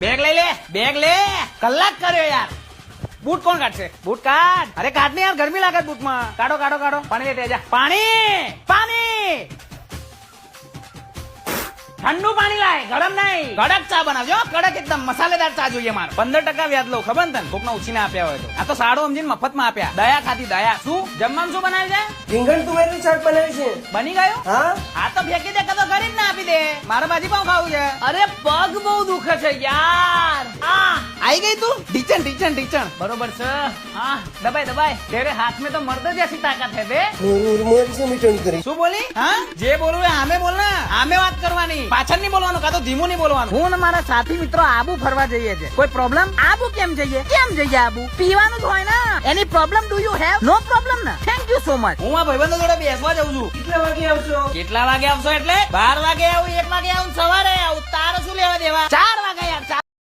Bag લઈ લે, bag લે. કલાક કર્યો યાર. બૂટ કોણ કાઢશે? બૂટ કાઢ. અરે કાઢ ને યાર, ગરમી લાગે બૂટમાં. કાઢો કાઢો કાઢો. પાણી લેતે જા. પાણી પાણી. ઠંડુ પાણી લાય, ગરમ નહીં. કડક ચા બનાવજો, કડક એકદમ મસાલેદાર ચા જોઈએ મારે. 15% વ્યાજ લઉં, ખબર ને તને? કોકના ઉછીને આપ્યા હોય તો. આ તો સાડો સમજીને મફતમાં આપ્યા. દયા ખાતી દયા. શું જમવાનું શું બનાવ્યું છે? રીંગણ તુવેરનું શાક બનાવ્યું છે. બની ગયું? હા આ તો ફેંકી દે, કાં તો ગરીબ ને આપી દે. મારે ભાજી પાઉં ખાવું છે. અરે પગ બહુ દુખે છે યાર. आई गई तू? ढीचन ढीचन ढीचन. बरोबर છે. हाँ दबाई दबाई. तेरे हाथ में तो मर्द जैसी ताकत है बे. મોર છે મીઠું કરી. શું બોલી? હા જે બોલવું એ આમે બોલ ને. આમે વાત કરવાની, પાછળ નહીં બોલવાનું, કાં તો ધીમું નહીં બોલવાનું. હું ને મારા સાથી મિત્રો આબુ ફરવા જઈએ છે. કોઈ પ્રોબ્લેમ? આબુ કેમ જઈએ? કેમ જઈએ આબુ? પીવાનું જ હોય ને. Any problem do you have? No problem ને. Thank you so much. હું આ ભાઈબંધો જોડે બેસવા જાઉં છું. કેટલા વાગે આવશો? કેટલા વાગે આવશો એટલે 12 વાગે આવું, 1 વાગે આવું, સવારે આવું. તારે શું લેવા દેવા? 4 વાગે યાર.